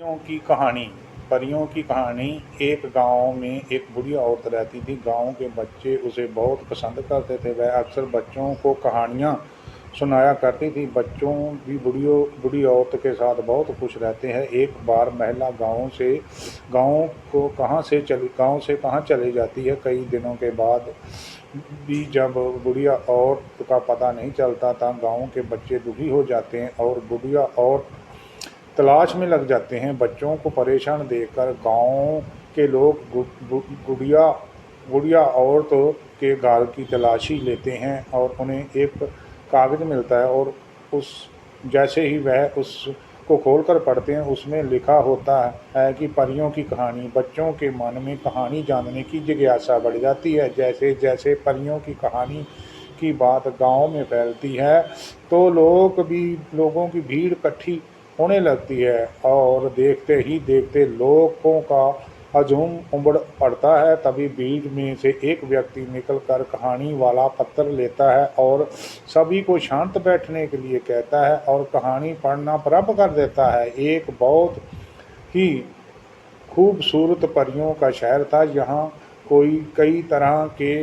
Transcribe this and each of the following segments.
परियों की कहानी। परियों की कहानी। एक गांव में एक बुढ़िया औरत रहती थी। गांव के बच्चे उसे बहुत पसंद करते थे। वह अक्सर बच्चों को कहानियां सुनाया करती थी। बच्चों भी बूढ़ी औरत के साथ बहुत खुश रहते हैं। एक बार महिला गांव से कहाँ चली जाती है। कई दिनों के बाद भी जब बुढ़िया औरत का पता नहीं चलता था, गांव के बच्चे दुखी हो जाते हैं और बुढ़िया औरत तलाश में लग जाते हैं। बच्चों को परेशान देखकर गांव के लोग गुड़िया गुड़िया औरत के घर की तलाशी लेते हैं और उन्हें एक कागज़ मिलता है। और उस जैसे ही वह उसको खोलकर पढ़ते हैं, उसमें लिखा होता है कि परियों की कहानी। बच्चों के मन में कहानी जानने की जिज्ञासा बढ़ जाती है। जैसे जैसे परियों की कहानी की बात गांव में फैलती है, तो लोगों की भीड़ इकट्ठी होने लगती है और देखते ही देखते लोगों का हजूम उमड़ पड़ता है। तभी भीड़ में से एक व्यक्ति निकलकर कहानी वाला पत्थर लेता है और सभी को शांत बैठने के लिए कहता है और कहानी पढ़ना प्रारंभ कर देता है। एक बहुत ही खूबसूरत परियों का शहर था। यहाँ कोई कई तरह के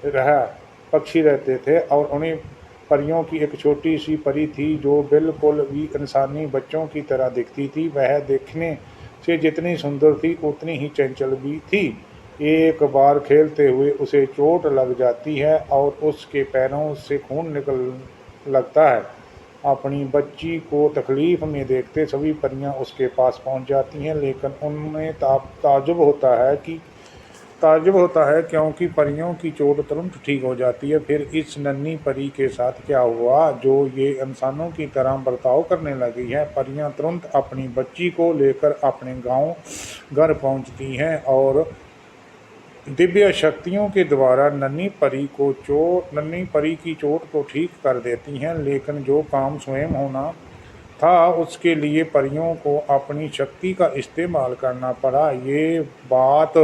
रह पक्षी रहते थे और उन्हें परियों की एक छोटी सी परी थी जो बिल्कुल भी इंसानी बच्चों की तरह दिखती थी। वह देखने से जितनी सुंदर थी उतनी ही चंचल भी थी। एक बार खेलते हुए उसे चोट लग जाती है और उसके पैरों से खून निकल लगता है। अपनी बच्ची को तकलीफ में देखते सभी परियां उसके पास पहुंच जाती हैं, लेकिन उनमें ताज्जुब होता है क्योंकि परियों की चोट तुरंत ठीक हो जाती है। फिर इस नन्ही परी के साथ क्या हुआ जो ये इंसानों की तरह बर्ताव करने लगी है। परियां तुरंत अपनी बच्ची को लेकर अपने गांव घर पहुंचती हैं और दिव्य शक्तियों के द्वारा नन्ही परी की चोट को ठीक कर देती हैं। लेकिन जो काम स्वयं होना था, उसके लिए परियों को अपनी शक्ति का इस्तेमाल करना पड़ा। ये बात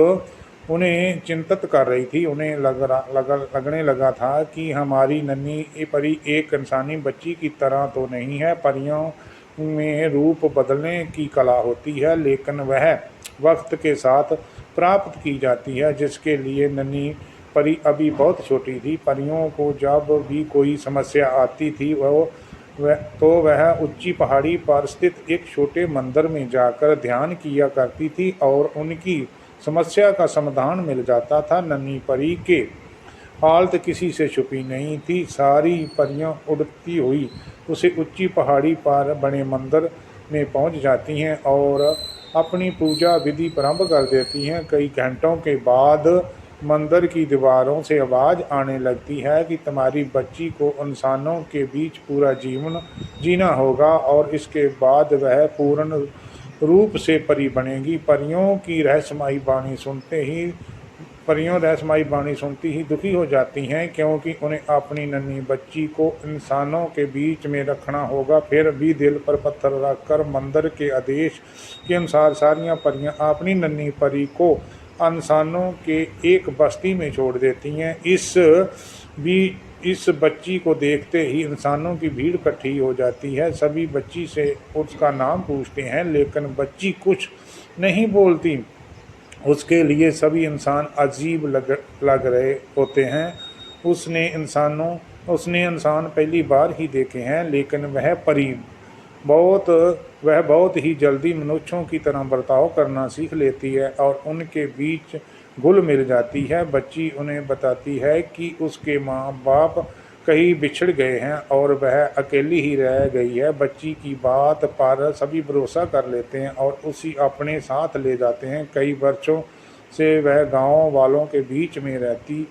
उन्हें चिंतित कर रही थी। उन्हें लगने लगा था कि हमारी नन्ही ये परी एक इंसानी बच्ची की तरह तो नहीं है। परियों में रूप बदलने की कला होती है, लेकिन वह वक्त के साथ प्राप्त की जाती है, जिसके लिए नन्ही परी अभी बहुत छोटी थी। परियों को जब भी कोई समस्या आती थी वह ऊंची पहाड़ी पर स्थित एक छोटे मंदिर में जाकर ध्यान किया करती थी और उनकी समस्या का समाधान मिल जाता था। नन्ही परी के हालत किसी से छुपी नहीं थी। सारी परियां उड़ती हुई उसे ऊंची पहाड़ी पर बने मंदिर में पहुंच जाती हैं और अपनी पूजा विधि प्रारंभ कर देती हैं। कई घंटों के बाद मंदिर की दीवारों से आवाज़ आने लगती है कि तुम्हारी बच्ची को इंसानों के बीच पूरा जीवन जीना होगा और इसके बाद वह पूर्ण रूप से परी बनेगी। परियों रहस्यमयी बाणी सुनती ही दुखी हो जाती हैं, क्योंकि उन्हें अपनी नन्ही बच्ची को इंसानों के बीच में रखना होगा। फिर भी दिल पर पत्थर रखकर मंदिर के आदेश के अनुसार सारियां परियां अपनी नन्ही परी को इंसानों के एक बस्ती में छोड़ देती हैं। इस बच्ची को देखते ही इंसानों की भीड़ इकट्ठी हो जाती है। सभी बच्ची से उसका नाम पूछते हैं, लेकिन बच्ची कुछ नहीं बोलती। उसके लिए सभी इंसान अजीब लग रहे होते हैं। उसने इंसान पहली बार ही देखे हैं, लेकिन बहुत वह बहुत ही जल्दी मनुष्यों की तरह बर्ताव करना सीख लेती है और उनके बीच घुल मिल जाती है। बच्ची उन्हें बताती है कि उसके माँ बाप कहीं बिछड़ गए हैं और वह अकेली ही रह गई है। बच्ची की बात पर सभी भरोसा कर लेते हैं और उसी अपने साथ ले जाते हैं। कई वर्षों से वह गांव वालों के बीच में रहती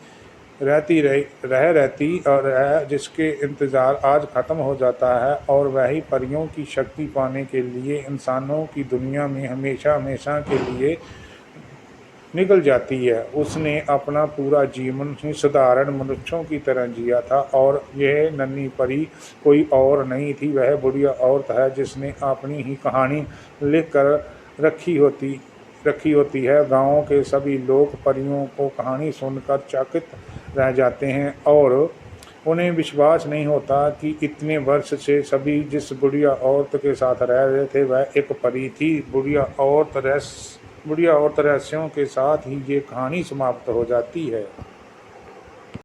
और जिसके इंतज़ार आज ख़त्म हो जाता है और वही परियों की शक्ति पाने के लिए इंसानों की दुनिया में हमेशा हमेशा के लिए निकल जाती है। उसने अपना पूरा जीवन ही साधारण मनुष्यों की तरह जिया था और यह नन्ही परी कोई और नहीं थी, वह बुढ़िया औरत है जिसने अपनी ही कहानी लिख कर रखी होती है। गांव के सभी लोग परियों को कहानी सुनकर चकित रह जाते हैं और उन्हें विश्वास नहीं होता कि इतने वर्ष से सभी जिस बुढ़िया औरत के साथ रह रहे थे वह एक परी थी। बुढ़िया औरत रहस्यों के साथ ही ये कहानी समाप्त हो जाती है।